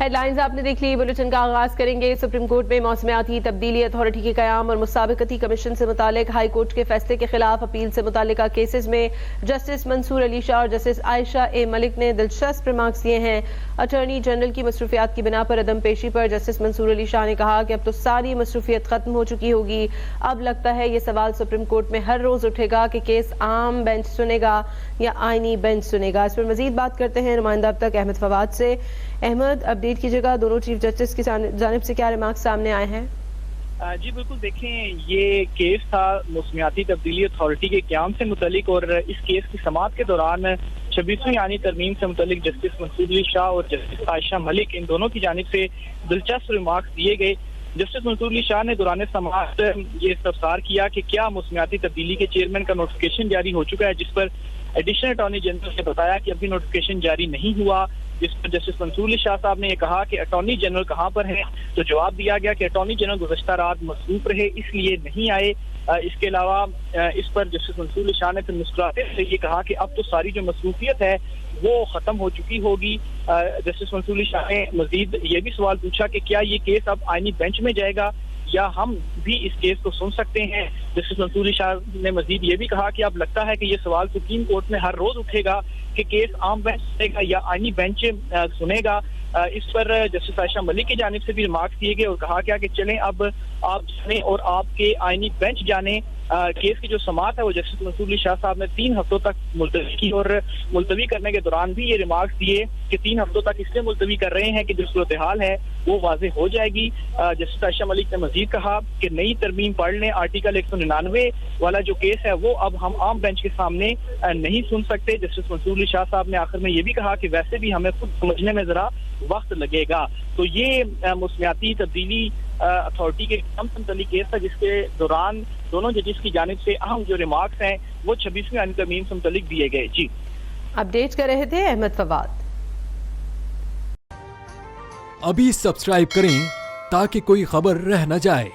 Head lines آپ نے دیکھ لی. بلیٹن کا آغاز کریں گے. سپریم کورٹ میں موسمیاتی تبدیلی اتھارٹی کے قیام اور مسابقتی کمیشن سے متعلق ہائی کورٹ کے فیصلے کے خلاف اپیل سے متعلقہ کیسز میں جسٹس منصور علی شاہ اور جسٹس عائشہ اے ملک نے دلچسپ ریمارکس دیے ہیں. اٹارنی جنرل کی مصروفیات کی بنا پر عدم پیشی پر جسٹس منصور علی شاہ نے کہا کہ اب تو ساری مصروفیت ختم ہو چکی ہوگی. اب لگتا ہے یہ سوال سپریم کورٹ میں ہر روز اٹھے گا کہ کیس عام بینچ سنے گا یا آئینی بینچ سنے گا. اس پر مزید بات کرتے ہیں نمائندہ اب تک احمد فواد سے. احمد، اپڈیٹ کیجیے گا، دونوں چیف جسٹس کی جانب سے کیا ریمارکس سامنے آئے ہیں؟ جی بالکل، دیکھیں یہ کیس تھا موسمیاتی تبدیلی اتھارٹی کے قیام سے متعلق، اور اس کیس کی سماعت کے دوران 26ویں آئینی ترمیم سے متعلق جسٹس منصور علی شاہ اور جسٹس عائشہ ملک ان دونوں کی جانب سے دلچسپ ریمارکس دیے گئے. جسٹس منصور علی شاہ نے دوران سماعت یہ استفسار کیا کہ کیا موسمیاتی تبدیلی کے چیئرمین کا نوٹیفکیشن جاری ہو چکا ہے، جس پر ایڈیشنل اٹارنی جنرل نے بتایا کہ ابھی نوٹیفکیشن جاری نہیں ہوا. جس پر جسٹس منصور علی شاہ صاحب نے یہ کہا کہ اٹارنی جنرل کہاں پر ہیں، تو جواب دیا گیا کہ اٹارنی جنرل گزشتہ رات مصروف رہے اس لیے نہیں آئے. اس کے علاوہ اس پر جسٹس منصور علی شاہ نے پھر مسکراتے ہوئے یہ کہا کہ اب تو ساری جو مصروفیت ہے وہ ختم ہو چکی ہوگی. جسٹس منصور علی شاہ نے مزید یہ بھی سوال پوچھا کہ کیا یہ کیس اب آئینی بینچ میں جائے گا یا ہم بھی اس کیس کو سن سکتے ہیں. جسٹس منصور علی شاہ نے مزید یہ بھی کہا کہ اب لگتا ہے کہ یہ سوال سپریم کورٹ میں ہر روز اٹھے گا کہ کیس عام بینچ سنے گا یا آئینی بینچ سنے گا. اس پر جسٹس عائشہ ملک کی جانب سے بھی ریمارکس دیے گئے اور کہا گیا کہ چلیں اب آپ جانیں اور آپ کے آئینی بینچ جانیں. کیس کی جو سماعت ہے وہ جسٹس منصور علی شاہ صاحب نے 3 ہفتوں تک ملتوی کی، اور ملتوی کرنے کے دوران بھی یہ ریمارکس دیے کہ 3 ہفتوں تک اس لیے ملتوی کر رہے ہیں کہ جو صورتحال ہے وہ واضح ہو جائے گی. جسٹس عائشہ ملک نے مزید کہا کہ نئی ترمیم پڑھ لیں، آرٹیکل 199 والا جو کیس ہے وہ اب ہم عام بینچ کے سامنے نہیں سن سکتے. جسٹس منصور علی شاہ صاحب نے آخر میں یہ بھی کہا کہ ویسے بھی ہمیں خود سمجھنے میں ذرا وقت لگے گا. تو یہ موسمیاتی تبدیلی اتھارٹی کے قیام سے متعلق کیس تھا، جس کے دوران دونوں ججز کی جانب سے اہم جو ریمارکس ہیں وہ 26ویں آئینی ترمیم سے متعلق دیے گئے. جی اپڈیٹ کر رہے تھے احمد فواد. ابھی سبسکرائب کریں تاکہ کوئی خبر رہ نہ جائے.